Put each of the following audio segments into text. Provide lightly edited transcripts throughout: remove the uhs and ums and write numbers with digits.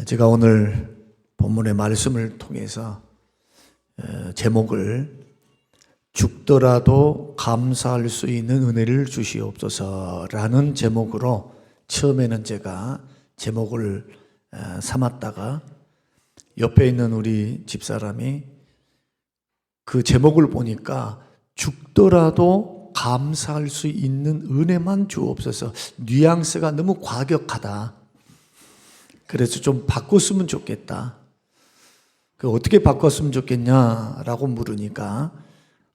제가 오늘 본문의 말씀을 통해서 제목을 죽더라도 감사할 수 있는 은혜를 주시옵소서라는 제목으로 처음에는 제가 제목을 삼았다가 옆에 있는 우리 집사람이 그 제목을 보니까 죽더라도 감사할 수 있는 은혜만 주옵소서, 뉘앙스가 너무 과격하다. 그래서 좀 바꿨으면 좋겠다. 어떻게 바꿨으면 좋겠냐라고 물으니까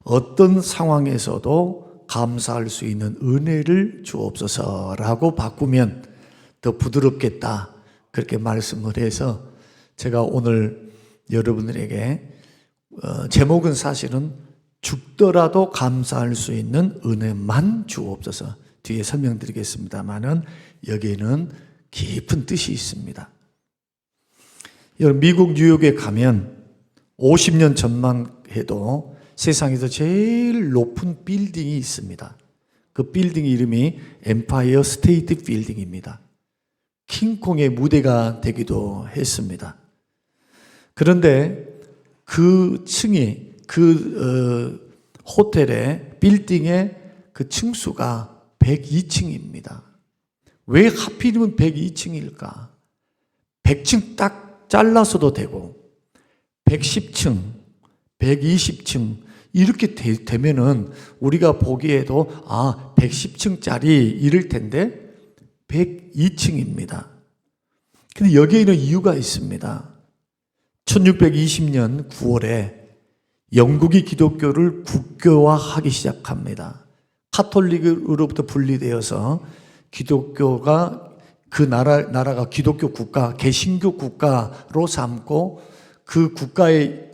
어떤 상황에서도 감사할 수 있는 은혜를 주옵소서라고 바꾸면 더 부드럽겠다, 그렇게 말씀을 해서 제가 오늘 여러분들에게 제목은 사실은 죽더라도 감사할 수 있는 은혜만 주옵소서, 뒤에 설명드리겠습니다만은 여기에는 깊은 뜻이 있습니다. 미국 뉴욕에 가면 50년 전만 해도 세상에서 제일 높은 빌딩이 있습니다. 그 빌딩 이름이 엠파이어 스테이트 빌딩입니다. 킹콩의 무대가 되기도 했습니다. 그런데 그 층이 호텔의 빌딩의 그 층수가 102층입니다. 왜 하필이면 102층일까? 100층 딱 잘라서도 되고 110층, 120층 이렇게 되면은 우리가 보기에도 110층짜리 이럴 텐데 102층입니다. 근데 여기에는 이유가 있습니다. 1620년 9월에 영국이 기독교를 국교화하기 시작합니다. 카톨릭으로부터 분리되어서 기독교가 그 나라가 기독교 국가, 개신교 국가로 삼고 그 국가의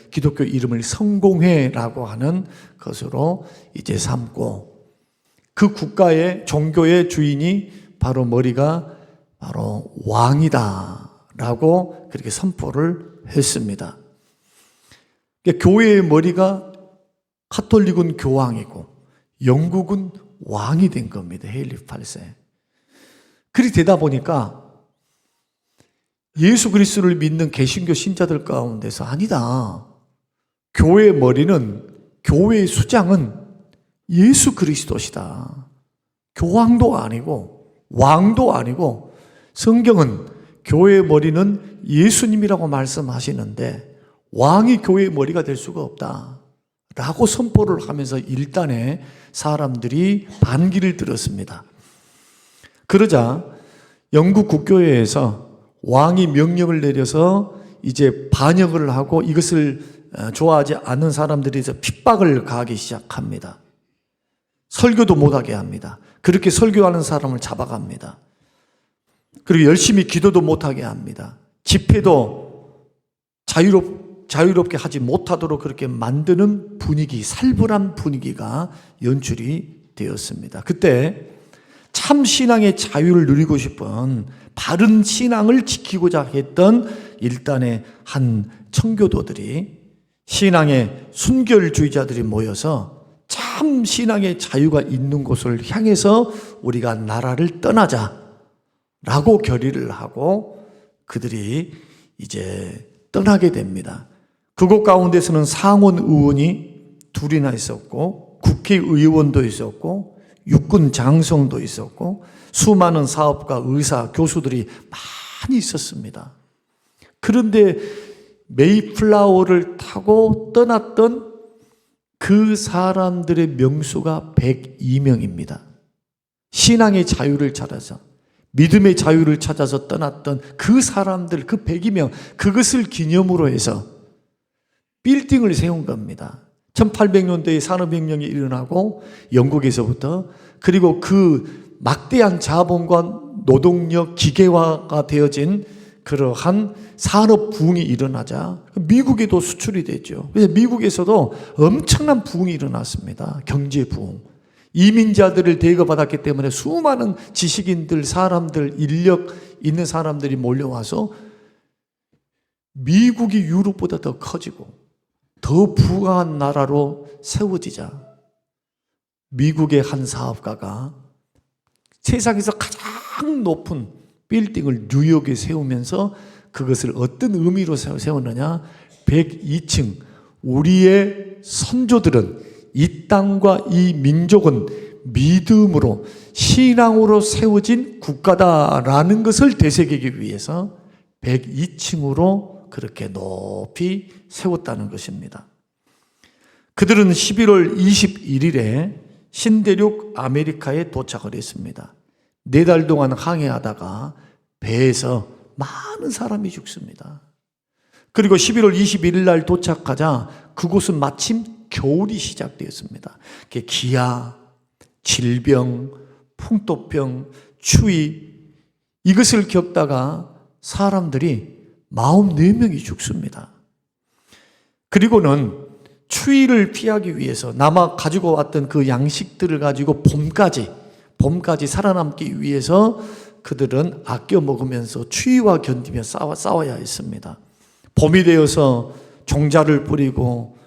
기독교 이름을 성공회라고 하는 것으로 이제 삼고, 그 국가의 종교의 주인이 바로 머리가 바로 왕이다라고 그렇게 선포를 했습니다. 그러니까 교회의 머리가 카톨릭은 교황이고 영국은 왕이 된 겁니다. 헤일리 8세. 그리 되다 보니까 예수 그리스도를 믿는 개신교 신자들 가운데서 아니다, 교회의 머리는, 교회의 수장은 예수 그리스도시다. 교황도 아니고 왕도 아니고, 성경은 교회의 머리는 예수님이라고 말씀하시는데 왕이 교회의 머리가 될 수가 없다 라고 선포를 하면서 일단에 사람들이 반기를 들었습니다. 그러자 영국 국교회에서 왕이 명령을 내려서 이제 반역을 하고 이것을 좋아하지 않는 사람들이 핍박을 가하기 시작합니다. 설교도 못하게 합니다. 그렇게 설교하는 사람을 잡아갑니다. 그리고 열심히 기도도 못하게 합니다. 집회도 자유롭게 하지 못하도록 그렇게 만드는 분위기, 살벌한 분위기가 연출이 되었습니다. 그때 참 신앙의 자유를 누리고 싶은, 바른 신앙을 지키고자 했던 일단의 한 청교도들이, 신앙의 순결주의자들이 모여서 참 신앙의 자유가 있는 곳을 향해서 우리가 나라를 떠나자라고 결의를 하고 그들이 이제 떠나게 됩니다. 그곳 가운데서는 상원 의원이 둘이나 있었고 국회의원도 있었고 육군 장성도 있었고 수많은 사업가, 의사, 교수들이 많이 있었습니다. 그런데 메이플라워를 타고 떠났던 그 사람들의 명수가 102명입니다. 신앙의 자유를 찾아서, 믿음의 자유를 찾아서 떠났던 그 사람들, 그 102명, 그것을 기념으로 해서 빌딩을 세운 겁니다. 1800년대에 산업혁명이 일어나고 영국에서부터, 그리고 그 막대한 자본과 노동력 기계화가 되어진 그러한 산업 부흥이 일어나자 미국에도 수출이 됐죠. 그래서 미국에서도 엄청난 부흥이 일어났습니다. 경제 부흥. 이민자들을 대거받았기 때문에 수많은 지식인들, 사람들, 인력 있는 사람들이 몰려와서 미국이 유럽보다 더 커지고 더 부강한 나라로 세워지자 미국의 한 사업가가 세상에서 가장 높은 빌딩을 뉴욕에 세우면서 그것을 어떤 의미로 세웠느냐? 102층, 우리의 선조들은 이 땅과 이 민족은 믿음으로 신앙으로 세워진 국가다라는 것을 되새기기 위해서 102층으로 그렇게 높이 세웠다는 것입니다. 그들은 11월 21일에 신대륙 아메리카에 도착을 했습니다. 4달 동안 항해하다가 배에서 많은 사람이 죽습니다. 그리고 11월 21일 날 도착하자 그곳은 마침 겨울이 시작되었습니다. 기아, 질병, 풍토병, 추위 이것을 겪다가 사람들이 44명이 죽습니다. 그리고는 추위를 피하기 위해서 남아 가지고 왔던 그 양식들을 가지고 봄까지 살아남기 위해서 그들은 아껴 먹으면서 추위와 견디며 싸워야 했습니다. 봄이 되어서 종자를 뿌리고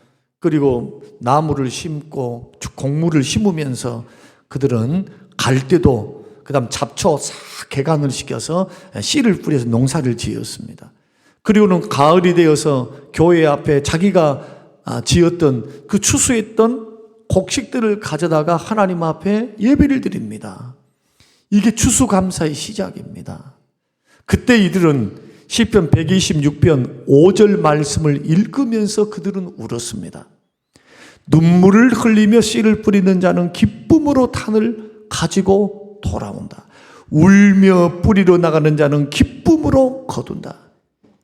그리고 나무를 심고 곡물을 심으면서 그들은 갈대도 그다음 잡초 싹 개간을 시켜서 씨를 뿌려서 농사를 지었습니다. 그리고는 가을이 되어서 교회 앞에 자기가 지었던 그 추수했던 곡식들을 가져다가 하나님 앞에 예배를 드립니다. 이게 추수감사의 시작입니다. 그때 이들은 시편 126편 5절 말씀을 읽으면서 그들은 울었습니다. 눈물을 흘리며 씨를 뿌리는 자는 기쁨으로 탄을 가지고 돌아온다. 울며 뿌리러 나가는 자는 기쁨으로 거둔다.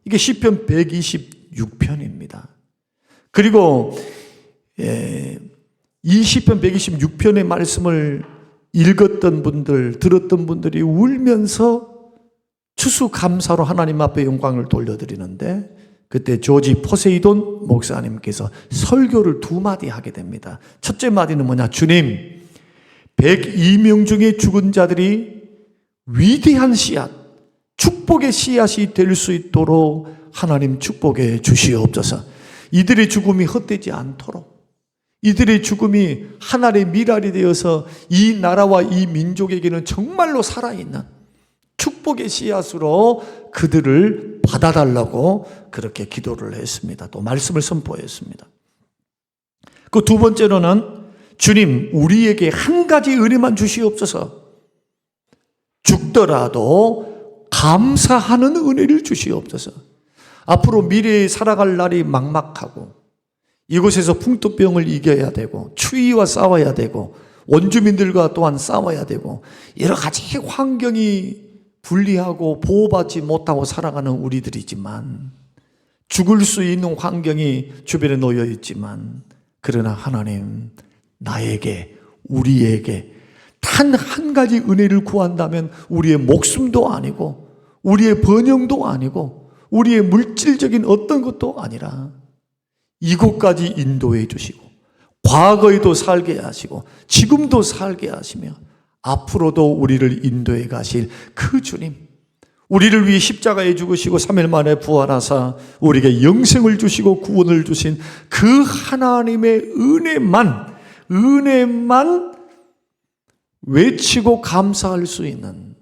이게 시편 126편입니다. 그리고 이 시편 126편의 말씀을 읽었던 분들, 들었던 분들이 울면서 추수감사로 하나님 앞에 영광을 돌려드리는데 그때 조지 포세이돈 목사님께서 설교를 2마디 하게 됩니다. 첫째 마디는 뭐냐? 주님, 102명 중에 죽은 자들이 위대한 씨앗, 축복의 씨앗이 될 수 있도록 하나님 축복해 주시옵소서. 이들의 죽음이 헛되지 않도록, 이들의 죽음이 하나님의 미랄이 되어서 이 나라와 이 민족에게는 정말로 살아있는 축복의 씨앗으로 그들을 받아달라고 그렇게 기도를 했습니다. 또 말씀을 선포했습니다. 그 2번째로는 주님, 우리에게 한 가지 은혜만 주시옵소서. 죽더라도 감사하는 은혜를 주시옵소서. 앞으로 미래에 살아갈 날이 막막하고 이곳에서 풍토병을 이겨야 되고 추위와 싸워야 되고 원주민들과 또한 싸워야 되고 여러 가지 환경이 불리하고 보호받지 못하고 살아가는 우리들이지만 죽을 수 있는 환경이 주변에 놓여 있지만 그러나 하나님, 나에게, 우리에게 단 한 가지 은혜를 구한다면 우리의 목숨도 아니고 우리의 번영도 아니고 우리의 물질적인 어떤 것도 아니라 이곳까지 인도해 주시고 과거에도 살게 하시고 지금도 살게 하시며 앞으로도 우리를 인도해 가실 그 주님, 우리를 위해 십자가에 죽으시고 3일 만에 부활하사 우리에게 영생을 주시고 구원을 주신 그 하나님의 은혜만 외치고 감사할 수 있는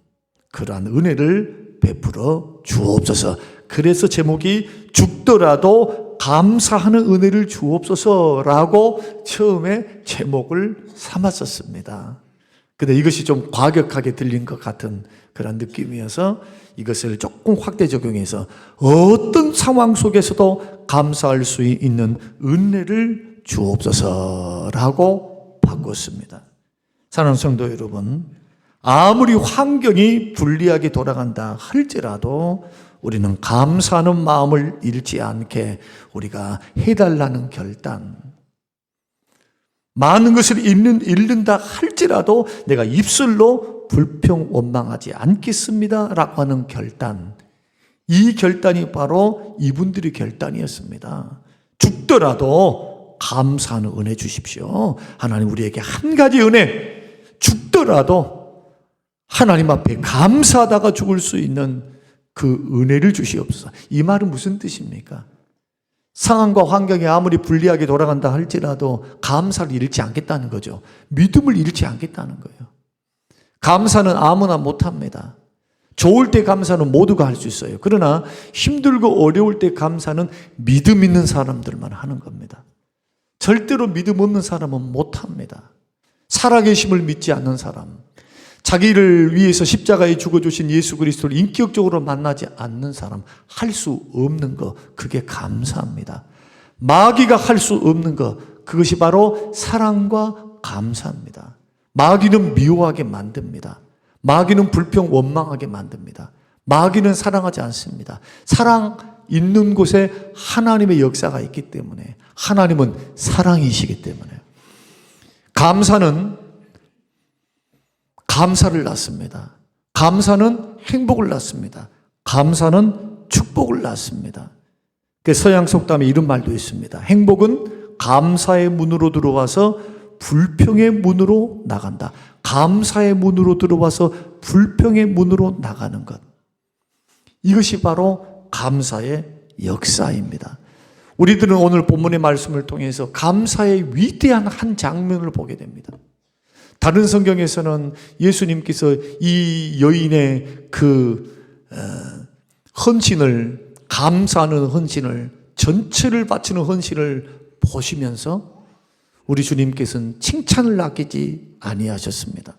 그러한 은혜를 베풀어 주옵소서. 그래서 제목이 죽더라도 감사하는 은혜를 주옵소서라고 처음에 제목을 삼았었습니다. 근데 이것이 좀 과격하게 들린 것 같은 그런 느낌이어서 이것을 조금 확대 적용해서 어떤 상황 속에서도 감사할 수 있는 은혜를 주옵소서라고 바꿨습니다. 사랑하는 성도 여러분, 아무리 환경이 불리하게 돌아간다 할지라도 우리는 감사하는 마음을 잃지 않게 우리가 해달라는 결단, 많은 것을 잃는다 할지라도 내가 입술로 불평 원망하지 않겠습니다 라고 하는 결단, 이 결단이 바로 이분들의 결단이었습니다. 죽더라도 감사하는 은혜 주십시오. 하나님, 우리에게 한 가지 은혜, 죽더라도 하나님 앞에 감사하다가 죽을 수 있는 그 은혜를 주시옵소서. 이 말은 무슨 뜻입니까? 상황과 환경이 아무리 불리하게 돌아간다 할지라도 감사를 잃지 않겠다는 거죠. 믿음을 잃지 않겠다는 거예요. 감사는 아무나 못합니다. 좋을 때 감사는 모두가 할 수 있어요. 그러나 힘들고 어려울 때 감사는 믿음 있는 사람들만 하는 겁니다. 절대로 믿음 없는 사람은 못합니다. 살아계심을 믿지 않는 사람, 자기를 위해서 십자가에 죽어주신 예수 그리스도를 인격적으로 만나지 않는 사람, 할 수 없는 거, 그게 감사합니다. 마귀가 할 수 없는 거, 그것이 바로 사랑과 감사입니다. 마귀는 미워하게 만듭니다. 마귀는 불평 원망하게 만듭니다. 마귀는 사랑하지 않습니다. 사랑 있는 곳에 하나님의 역사가 있기 때문에, 하나님은 사랑이시기 때문에. 감사는 감사를 낳습니다. 감사는 행복을 낳습니다. 감사는 축복을 낳습니다. 서양 속담에 이런 말도 있습니다. 행복은 감사의 문으로 들어와서 불평의 문으로 나간다. 감사의 문으로 들어와서 불평의 문으로 나가는 것. 이것이 바로 감사의 역사입니다. 우리들은 오늘 본문의 말씀을 통해서 감사의 위대한 한 장면을 보게 됩니다. 다른 성경에서는 예수님께서 이 여인의 헌신을, 감사하는 헌신을, 전체를 바치는 헌신을 보시면서 우리 주님께서는 칭찬을 아끼지 아니하셨습니다.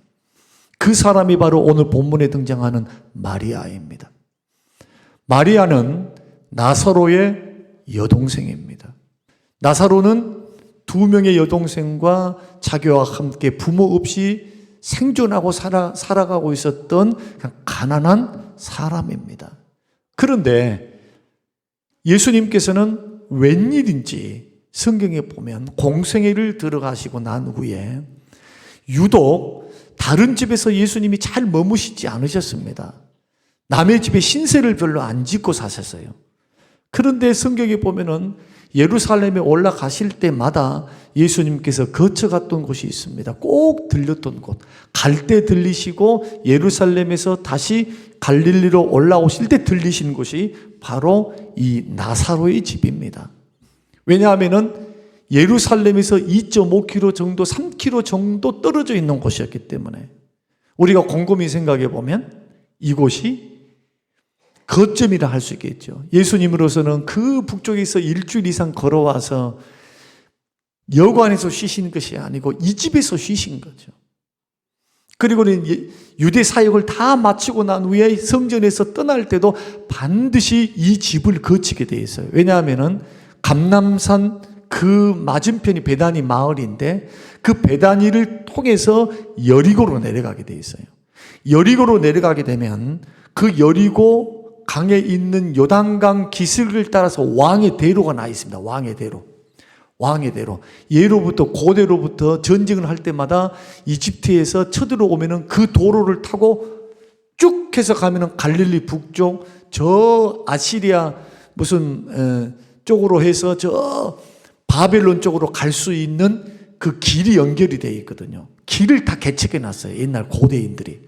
그 사람이 바로 오늘 본문에 등장하는 마리아입니다. 마리아는 나사로의 여동생입니다. 나사로는 두 명의 여동생과 자기와 함께 부모 없이 생존하고 살아가고 있었던 가난한 사람입니다. 그런데 예수님께서는 웬일인지 성경에 보면 공생애를 들어가시고 난 후에 유독 다른 집에서 예수님이 잘 머무시지 않으셨습니다. 남의 집에 신세를 별로 안 짓고 사셨어요. 그런데 성경에 보면은 예루살렘에 올라가실 때마다 예수님께서 거쳐갔던 곳이 있습니다. 꼭 들렸던 곳. 갈 때 들리시고 예루살렘에서 다시 갈릴리로 올라오실 때 들리신 곳이 바로 이 나사로의 집입니다. 왜냐하면은 예루살렘에서 2.5km 정도, 3km 정도 떨어져 있는 곳이었기 때문에 우리가 곰곰이 생각해 보면 이곳이 거점이라 할 수 있겠죠. 예수님으로서는 그 북쪽에서 일주일 이상 걸어와서 여관에서 쉬신 것이 아니고 이 집에서 쉬신 거죠. 그리고는 유대 사역을 다 마치고 난 후에 성전에서 떠날 때도 반드시 이 집을 거치게 돼 있어요. 왜냐하면은 감람산 그 맞은편이 베다니 마을인데 그 베다니를 통해서 여리고로 내려가게 돼 있어요. 여리고로 내려가게 되면 그 여리고 강에 있는 요단강 기슭을 따라서 왕의 대로가 나 있습니다. 왕의 대로. 왕의 대로. 예로부터 고대로부터 전쟁을 할 때마다 이집트에서 쳐들어오면은 그 도로를 타고 쭉 해서 가면은 갈릴리 북쪽 저 아시리아 무슨 쪽으로 해서 저 바벨론 쪽으로 갈 수 있는 그 길이 연결이 되어 있거든요. 길을 다 개척해 놨어요. 옛날 고대인들이.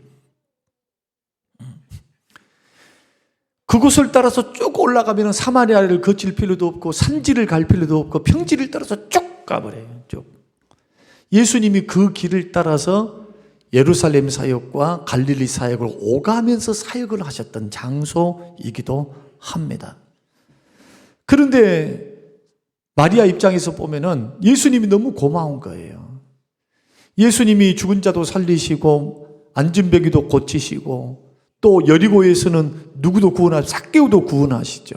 그곳을 따라서 쭉 올라가면 사마리아를 거칠 필요도 없고 산지를 갈 필요도 없고 평지를 따라서 쭉 가버려요. 쭉. 예수님이 그 길을 따라서 예루살렘 사역과 갈릴리 사역을 오가면서 사역을 하셨던 장소이기도 합니다. 그런데 마리아 입장에서 보면은 예수님이 너무 고마운 거예요. 예수님이 죽은 자도 살리시고 안진병이도 고치시고 또 여리고에서는 누구도 구원하시고 삭개오도 구원하시죠.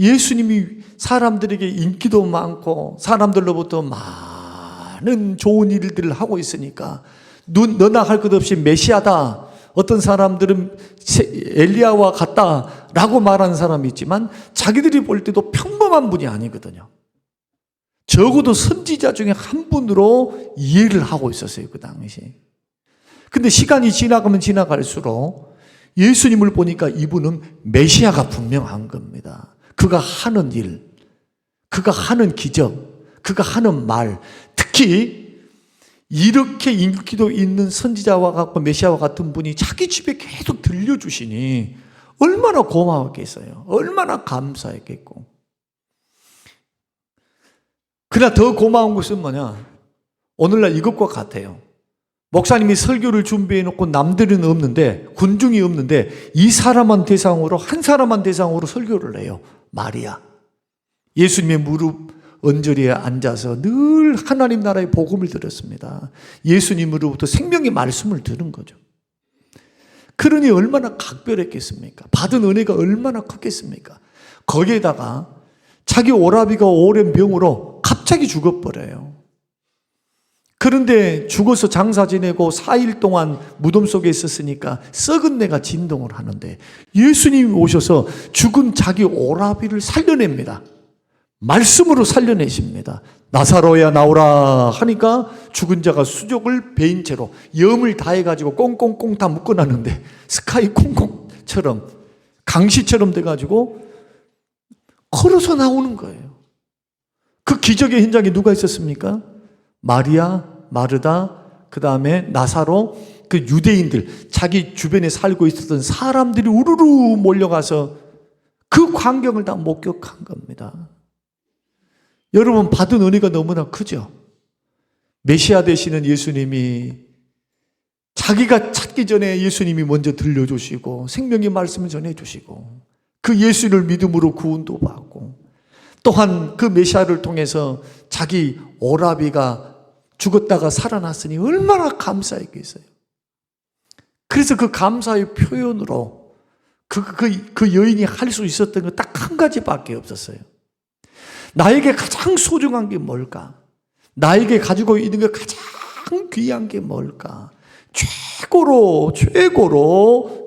예수님이 사람들에게 인기도 많고 사람들로부터 많은 좋은 일들을 하고 있으니까 너나 할 것 없이 메시아다. 어떤 사람들은 엘리야와 같다라고 말하는 사람이 있지만 자기들이 볼 때도 평범한 분이 아니거든요. 적어도 선지자 중에 한 분으로 이해를 하고 있었어요, 그 당시. 근데 시간이 지나가면 지나갈수록 예수님을 보니까 이분은 메시아가 분명한 겁니다. 그가 하는 일, 그가 하는 기적, 그가 하는 말, 특히 이렇게 인기도 있는 선지자와 같고 메시아와 같은 분이 자기 집에 계속 들려주시니 얼마나 고마웠겠어요. 얼마나 감사했겠고. 그러나 더 고마운 것은 뭐냐? 오늘날 이것과 같아요. 목사님이 설교를 준비해 놓고 남들은 없는데, 군중이 없는데 이 사람만 대상으로, 한 사람만 대상으로 설교를 해요. 마리아. 예수님의 무릎 언저리에 앉아서 늘 하나님 나라의 복음을 들었습니다. 예수님으로부터 생명의 말씀을 들은 거죠. 그러니 얼마나 각별했겠습니까? 받은 은혜가 얼마나 컸겠습니까? 거기에다가 자기 오라비가 오랜 병으로 갑자기 죽어버려요. 그런데 죽어서 장사 지내고 4일 동안 무덤 속에 있었으니까 썩은 내가 진동을 하는데 예수님이 오셔서 죽은 자기 오라비를 살려냅니다. 말씀으로 살려내십니다. 나사로야 나오라 하니까 죽은 자가 수족을 베인 채로 염을 다해가지고 꽁꽁꽁 다 묶어놨는데 스카이 콩콩처럼 강시처럼 돼가지고 걸어서 나오는 거예요. 그 기적의 현장에 누가 있었습니까? 마리아, 마르다, 그 다음에 나사로, 그 유대인들, 자기 주변에 살고 있었던 사람들이 우르르 몰려가서 그 광경을 다 목격한 겁니다. 여러분, 받은 은혜가 너무나 크죠? 메시아 되시는 예수님이 자기가 찾기 전에 예수님이 먼저 들려주시고 생명의 말씀을 전해주시고 그 예수를 믿음으로 구원도 받고 또한 그 메시아를 통해서 자기 오라비가 죽었다가 살아났으니 얼마나 감사했겠어요. 그래서 그 감사의 표현으로 그 여인이 할 수 있었던 건 딱 한 가지밖에 없었어요. 나에게 가장 소중한 게 뭘까? 나에게 가지고 있는 게 가장 귀한 게 뭘까? 최고로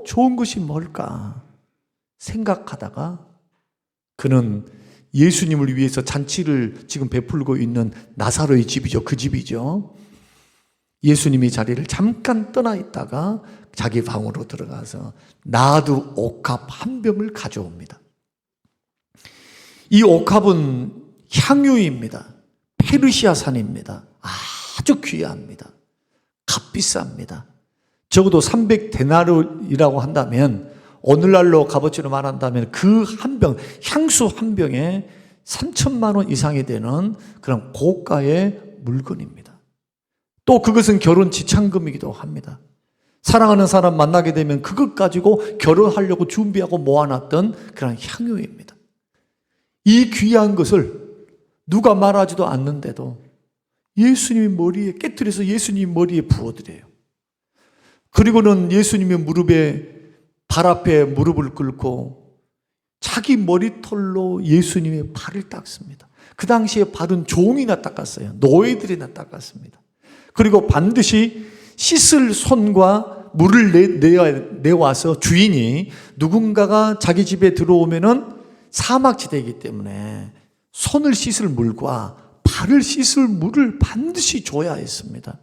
좋은 것이 뭘까? 생각하다가 그는 예수님을 위해서 잔치를 지금 베풀고 있는 나사로의 집이죠. 그 집이죠. 예수님이 자리를 잠깐 떠나 있다가 자기 방으로 들어가서 나두 옥합 한 병을 가져옵니다. 이 옥합은 향유입니다. 페르시아산입니다. 아주 귀합니다. 값비쌉니다. 적어도 300데나르이라고 한다면 오늘날로 값어치로 말한다면 그 한 병, 향수 한 병에 3천만 원 이상이 되는 그런 고가의 물건입니다. 또 그것은 결혼 지참금이기도 합니다. 사랑하는 사람 만나게 되면 그것 가지고 결혼하려고 준비하고 모아놨던 그런 향유입니다. 이 귀한 것을 누가 말하지도 않는데도 예수님의 머리에 깨트려서 예수님 머리에 부어드려요. 그리고는 예수님의 무릎에 발 앞에 무릎을 꿇고 자기 머리털로 예수님의 발을 닦습니다. 그 당시에 발은 종이나 닦았어요. 노예들이나 닦았습니다. 그리고 반드시 씻을 손과 물을 내와서 주인이 누군가가 자기 집에 들어오면은 사막지대이기 때문에 손을 씻을 물과 발을 씻을 물을 반드시 줘야 했습니다.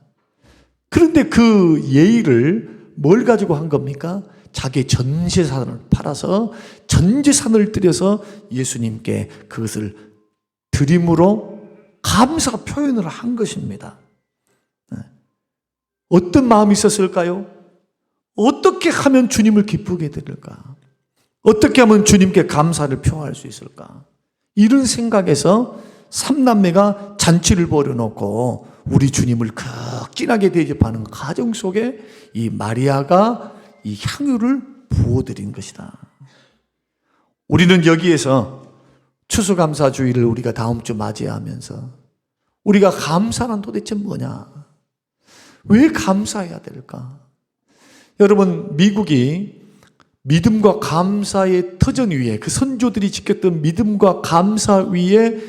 그런데 그 예의를 뭘 가지고 한 겁니까? 자기 전 재산을 팔아서 전 재산을 들여서 예수님께 그것을 드림으로 감사 표현을 한 것입니다. 어떤 마음이 있었을까요? 어떻게 하면 주님을 기쁘게 드릴까? 어떻게 하면 주님께 감사를 표할 수 있을까? 이런 생각에서 삼남매가 잔치를 벌여놓고 우리 주님을 극진하게 대접하는 가정 속에 이 마리아가 이 향유를 부어드린 것이다. 우리는 여기에서 추수감사주의를 우리가 다음 주 맞이하면서 우리가 감사는 도대체 뭐냐? 왜 감사해야 될까? 여러분, 미국이 믿음과 감사의 터전 위에, 그 선조들이 지켰던 믿음과 감사 위에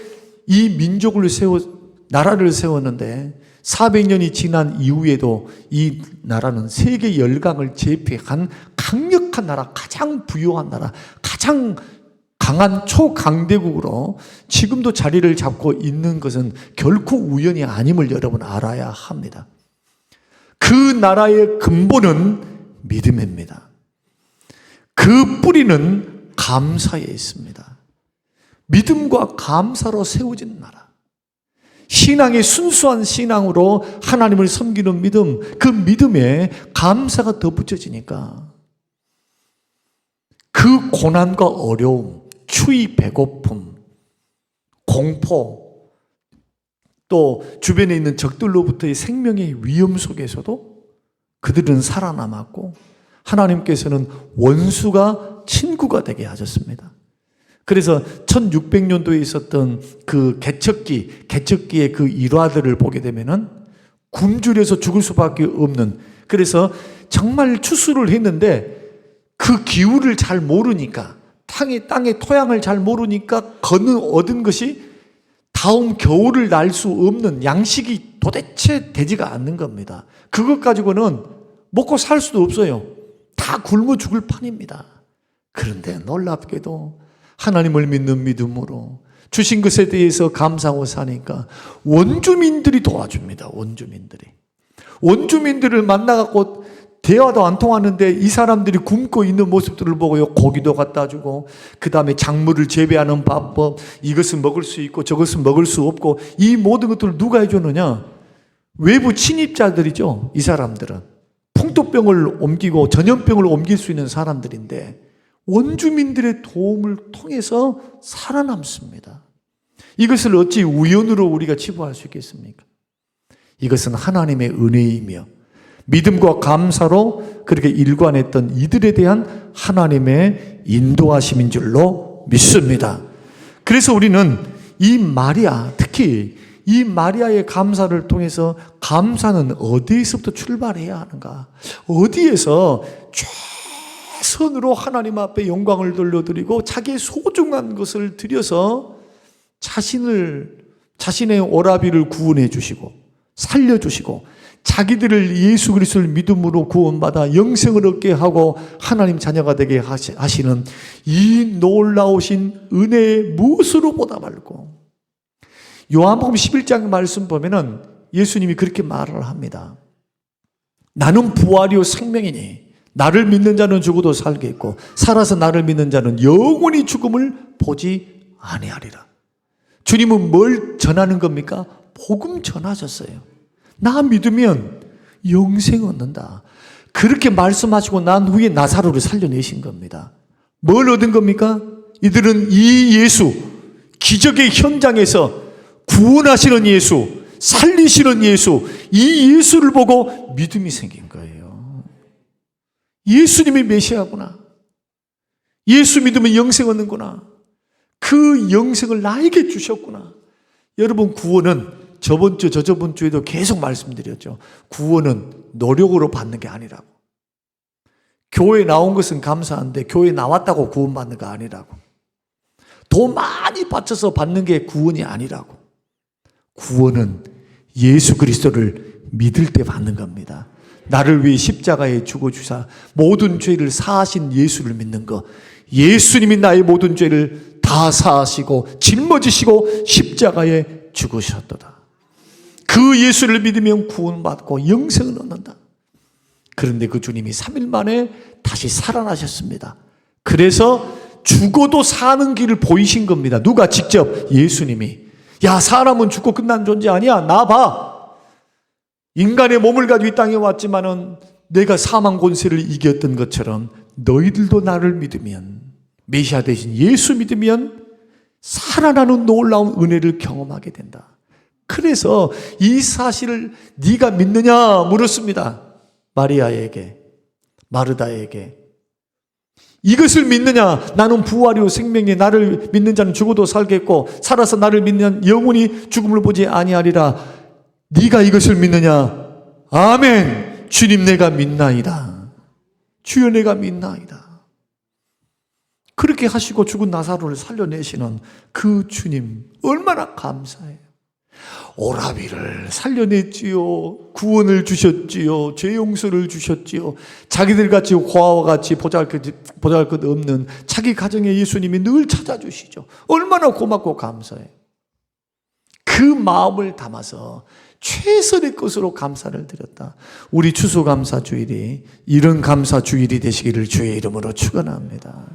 이 민족을 나라를 세웠는데 400년이 지난 이후에도 이 나라는 세계 열강을 제패한 강력한 나라, 가장 부유한 나라, 가장 강한 초강대국으로 지금도 자리를 잡고 있는 것은 결코 우연이 아님을 여러분 알아야 합니다. 그 나라의 근본은 믿음입니다. 그 뿌리는 감사에 있습니다. 믿음과 감사로 세워진 나라. 신앙의 순수한 신앙으로 하나님을 섬기는 믿음, 그 믿음에 감사가 덧붙여지니까 그 고난과 어려움, 추위, 배고픔, 공포, 또 주변에 있는 적들로부터의 생명의 위험 속에서도 그들은 살아남았고 하나님께서는 원수가 친구가 되게 하셨습니다. 그래서 1600년도에 있었던 그 개척기의 그 일화들을 보게 되면은 굶주려서 죽을 수밖에 없는, 그래서 정말 추수를 했는데 그 기후를 잘 모르니까, 땅의 토양을 잘 모르니까 얻은 것이 다음 겨울을 날 수 없는, 양식이 도대체 되지가 않는 겁니다. 그것 가지고는 먹고 살 수도 없어요. 다 굶어 죽을 판입니다. 그런데 놀랍게도 하나님을 믿는 믿음으로 주신 것에 대해서 감사하고 사니까 원주민들이 도와줍니다. 원주민들을 만나갖고 대화도 안 통하는데 이 사람들이 굶고 있는 모습들을 보고요, 고기도 갖다 주고, 그 다음에 작물을 재배하는 방법, 이것은 먹을 수 있고 저것은 먹을 수 없고, 이 모든 것들을 누가 해주느냐? 외부 침입자들이죠. 이 사람들은 풍토병을 옮기고 전염병을 옮길 수 있는 사람들인데 원주민들의 도움을 통해서 살아남습니다. 이것을 어찌 우연으로 우리가 치부할 수 있겠습니까? 이것은 하나님의 은혜이며 믿음과 감사로 그렇게 일관했던 이들에 대한 하나님의 인도하심인 줄로 믿습니다. 그래서 우리는 이 마리아, 특히 이 마리아의 감사를 통해서, 감사는 어디에서부터 출발해야 하는가? 어디에서 최선으로 하나님 앞에 영광을 돌려드리고 자기의 소중한 것을 드려서 자신의 오라비를 구원해 주시고 살려주시고 자기들을 예수 그리스도를 믿음으로 구원받아 영생을 얻게 하고 하나님 자녀가 되게 하시는 이 놀라우신 은혜의 무엇으로 보답할고. 요한복음 11장 말씀 보면은 예수님이 그렇게 말을 합니다. 나는 부활이요 생명이니 나를 믿는 자는 죽어도 살겠고 살아서 나를 믿는 자는 영원히 죽음을 보지 아니하리라. 주님은 뭘 전하는 겁니까? 복음 전하셨어요. 나 믿으면 영생 얻는다. 그렇게 말씀하시고 난 후에 나사로를 살려내신 겁니다. 뭘 얻은 겁니까? 이들은 이 예수, 기적의 현장에서 구원하시는 예수, 살리시는 예수, 이 예수를 보고 믿음이 생긴 거예요. 예수님이 메시아구나. 예수 믿으면 영생 얻는구나. 그 영생을 나에게 주셨구나. 여러분, 구원은 저번 주, 저저번 주에도 계속 말씀드렸죠. 구원은 노력으로 받는 게 아니라고. 교회 나온 것은 감사한데 교회 나왔다고 구원받는 거 아니라고. 돈 많이 바쳐서 받는 게 구원이 아니라고. 구원은 예수 그리스도를 믿을 때 받는 겁니다. 나를 위해 십자가에 죽어주사 모든 죄를 사하신 예수를 믿는 거. 예수님이 나의 모든 죄를 다 사하시고 짊어지시고 십자가에 죽으셨도다. 그 예수를 믿으면 구원받고 영생을 얻는다. 그런데 그 주님이 3일 만에 다시 살아나셨습니다. 그래서 죽어도 사는 길을 보이신 겁니다. 누가? 직접 예수님이. 야, 사람은 죽고 끝난 존재 아니야. 나 봐. 인간의 몸을 가지고 이 땅에 왔지만은 내가 사망 권세를 이겼던 것처럼 너희들도 나를 믿으면, 메시아 대신 예수 믿으면 살아나는 놀라운 은혜를 경험하게 된다. 그래서 이 사실을 네가 믿느냐 물었습니다. 마리아에게, 마르다에게. 이것을 믿느냐? 나는 부활이요 생명이 나를 믿는 자는 죽어도 살겠고 살아서 나를 믿는 영원히 죽음을 보지 아니하리라. 네가 이것을 믿느냐? 아멘. 주님, 내가 믿나이다. 주여, 내가 믿나이다. 그렇게 하시고 죽은 나사로를 살려내시는 그 주님, 얼마나 감사해요. 오라비를 살려냈지요. 구원을 주셨지요. 죄 용서를 주셨지요. 자기들같이 고아와 같이 보잘것 없는 자기 가정에 예수님이 늘 찾아주시죠. 얼마나 고맙고 감사해요. 그 마음을 담아서 최선의 것으로 감사를 드렸다. 우리 추수감사주일이 이런 감사주일이 되시기를 주의 이름으로 축원합니다.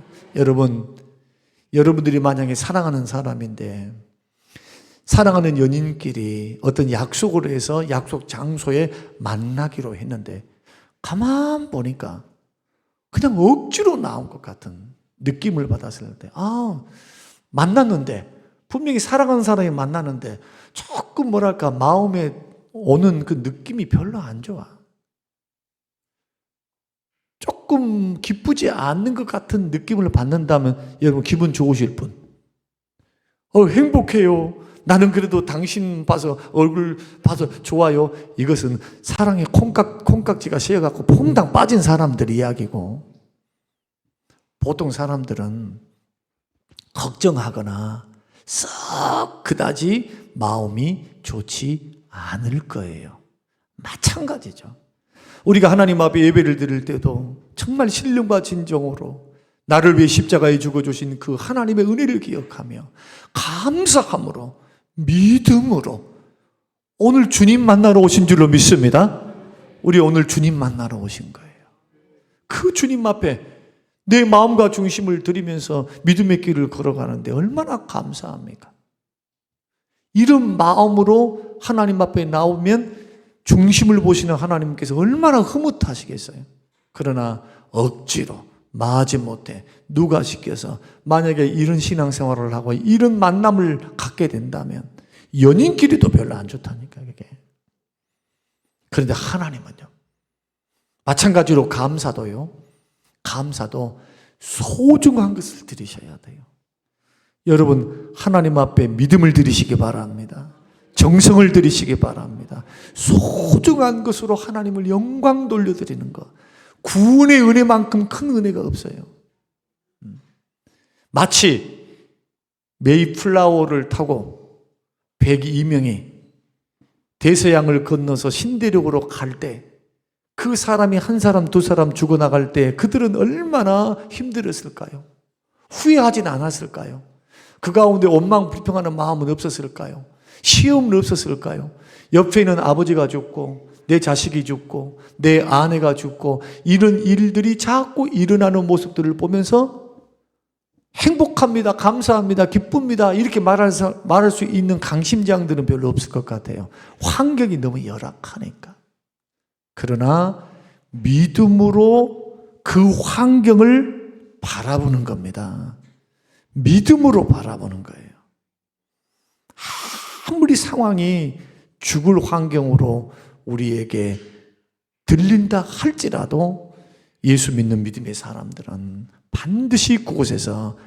여러분들이 만약에 사랑하는 사람인데, 사랑하는 연인끼리 어떤 약속을 해서 약속 장소에 만나기로 했는데 가만 보니까 그냥 억지로 나온 것 같은 느낌을 받았을 때, 만났는데, 분명히 사랑하는 사람이 만나는데 조금 마음에 오는 그 느낌이 별로 안 좋아. 조금 기쁘지 않는 것 같은 느낌을 받는다면 여러분 기분 좋으실 분? 행복해요. 나는 그래도 당신 봐서 얼굴 봐서 좋아요. 이것은 사랑의 콩깍지가 씌어갖고 퐁당 빠진 사람들 이야기고, 보통 사람들은 걱정하거나 썩 그다지 마음이 좋지 않을 거예요. 마찬가지죠. 우리가 하나님 앞에 예배를 드릴 때도 정말 신령과 진정으로 나를 위해 십자가에 죽어주신 그 하나님의 은혜를 기억하며 감사함으로 믿음으로 오늘 주님 만나러 오신 줄로 믿습니다. 우리 오늘 주님 만나러 오신 거예요. 그 주님 앞에 내 마음과 중심을 드리면서 믿음의 길을 걸어가는데 얼마나 감사합니까? 이런 마음으로 하나님 앞에 나오면 중심을 보시는 하나님께서 얼마나 흐뭇하시겠어요. 그러나 억지로 마지못해 누가 시켜서 만약에 이런 신앙생활을 하고 이런 만남을 갖게 된다면 연인끼리도 별로 안 좋다니까 그게. 그런데 하나님은요, 마찬가지로 감사도 소중한 것을 드리셔야 돼요. 여러분 하나님 앞에 믿음을 드리시기 바랍니다. 정성을 드리시기 바랍니다. 소중한 것으로 하나님을 영광 돌려드리는 것, 구원의 은혜만큼 큰 은혜가 없어요. 마치 메이플라워를 타고 102명이 대서양을 건너서 신대륙으로 갈 때 그 사람이 한 사람 두 사람 죽어나갈 때 그들은 얼마나 힘들었을까요? 후회하진 않았을까요? 그 가운데 원망 불평하는 마음은 없었을까요? 시험은 없었을까요? 옆에 있는 아버지가 죽고 내 자식이 죽고 내 아내가 죽고 이런 일들이 자꾸 일어나는 모습들을 보면서 행복합니다, 감사합니다, 기쁩니다 이렇게 말할 수 있는 강심장들은 별로 없을 것 같아요. 환경이 너무 열악하니까. 그러나 믿음으로 그 환경을 바라보는 겁니다. 믿음으로 바라보는 거예요. 아무리 상황이 죽을 환경으로 우리에게 들린다 할지라도 예수 믿는 믿음의 사람들은 반드시 그곳에서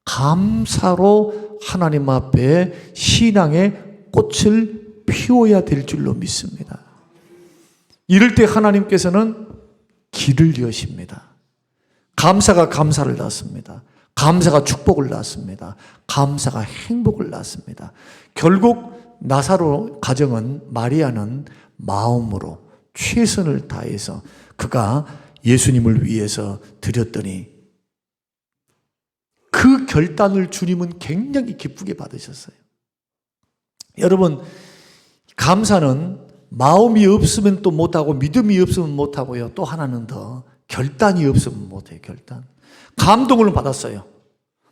감사로 하나님 앞에 신앙의 꽃을 피워야 될 줄로 믿습니다. 이럴 때 하나님께서는 길을 여십니다. 감사가 감사를 낳습니다. 감사가 축복을 낳습니다. 감사가 행복을 낳습니다. 결국 나사로 가정은, 마리아는 마음으로 최선을 다해서 그가 예수님을 위해서 드렸더니 그 결단을 주님은 굉장히 기쁘게 받으셨어요. 여러분, 감사는 마음이 없으면 또 못하고 믿음이 없으면 못하고요. 또 하나는 더 결단이 없으면 못해요. 결단. 감동을 받았어요.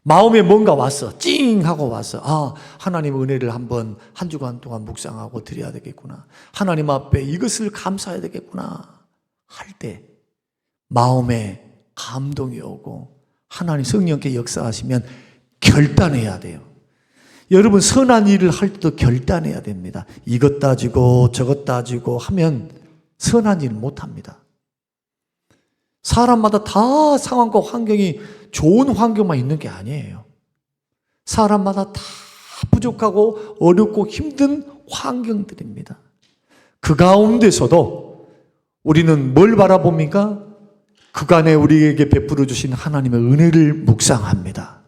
마음에 뭔가 왔어. 찡 하고 왔어. 아, 하나님 은혜를 한번 한 주간 동안 묵상하고 드려야 되겠구나. 하나님 앞에 이것을 감사해야 되겠구나 할 때 마음에 감동이 오고 하나님 성령께 역사하시면 결단해야 돼요. 여러분 선한 일을 할 때도 결단해야 됩니다. 이것 따지고 저것 따지고 하면 선한 일 못합니다. 사람마다 다 상황과 환경이 좋은 환경만 있는 게 아니에요. 사람마다 다 부족하고 어렵고 힘든 환경들입니다. 그 가운데서도 우리는 뭘 바라봅니까? 그간에 우리에게 베풀어 주신 하나님의 은혜를 묵상합니다.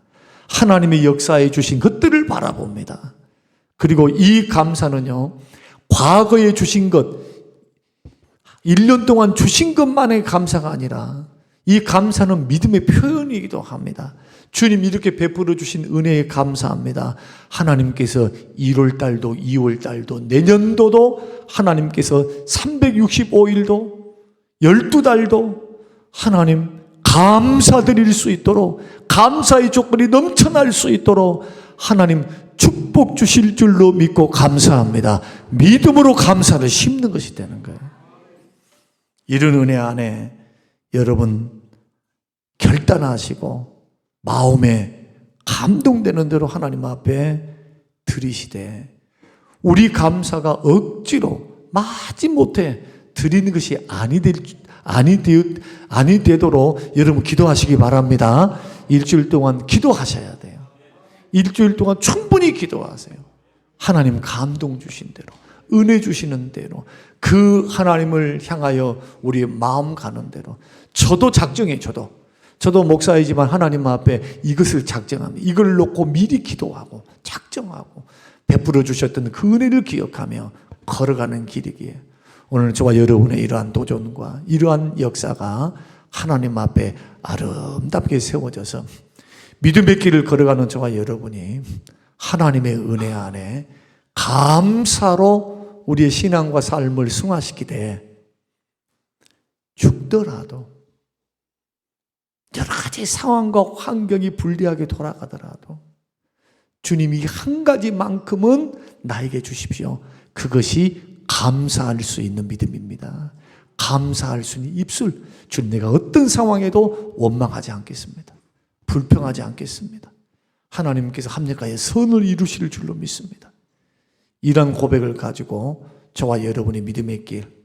하나님의 역사해 주신 것들을 바라봅니다. 그리고 이 감사는요, 과거에 주신 것, 1년 동안 주신 것만의 감사가 아니라 이 감사는 믿음의 표현이기도 합니다. 주님 이렇게 베풀어 주신 은혜에 감사합니다. 하나님께서 1월 달도 2월 달도 내년도도 하나님께서 365일도 12달도 하나님 감사드릴 수 있도록 감사의 조건이 넘쳐날 수 있도록 하나님 축복 주실 줄로 믿고 감사합니다. 믿음으로 감사를 심는 것이 되는 거예요. 이런 은혜 안에 여러분 결단하시고 마음에 감동되는 대로 하나님 앞에 드리시되 우리 감사가 억지로 마지못해 드리는 것이 아니 되도록 여러분 기도하시기 바랍니다. 일주일 동안 기도하셔야 돼요. 일주일 동안 충분히 기도하세요. 하나님 감동 주신 대로, 은혜 주시는 대로, 그 하나님을 향하여 우리의 마음 가는 대로. 저도 작정해, 저도 목사이지만 하나님 앞에 이것을 작정합니다. 이걸 놓고 미리 기도하고 작정하고 베풀어 주셨던 그 은혜를 기억하며 걸어가는 길이기에 오늘 저와 여러분의 이러한 도전과 이러한 역사가 하나님 앞에 아름답게 세워져서 믿음의 길을 걸어가는 저와 여러분이 하나님의 은혜 안에 감사로 우리의 신앙과 삶을 승화시키되 죽더라도 여러 가지 상황과 환경이 불리하게 돌아가더라도 주님이 한 가지만큼은 나에게 주십시오. 그것이 감사할 수 있는 믿음입니다. 감사할 수 있는 입술. 주님, 내가 어떤 상황에도 원망하지 않겠습니다. 불평하지 않겠습니다. 하나님께서 합력하여 선을 이루실 줄로 믿습니다. 이런 고백을 가지고 저와 여러분의 믿음의 길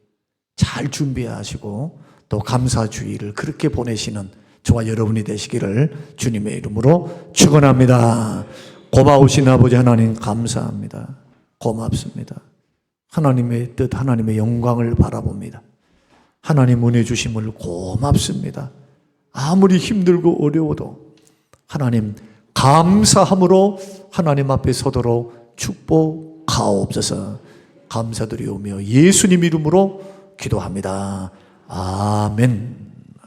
잘 준비하시고 또 감사주의를 그렇게 보내시는 저와 여러분이 되시기를 주님의 이름으로 축원합니다. 고마우신 아버지 하나님 감사합니다. 고맙습니다. 하나님의 뜻, 하나님의 영광을 바라봅니다. 하나님 은혜 주심을 고맙습니다. 아무리 힘들고 어려워도 하나님 감사함으로 하나님 앞에 서도록 축복하옵소서. 감사드리오며 예수님 이름으로 기도합니다. 아멘.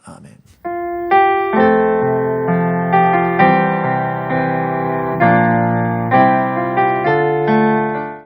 아멘.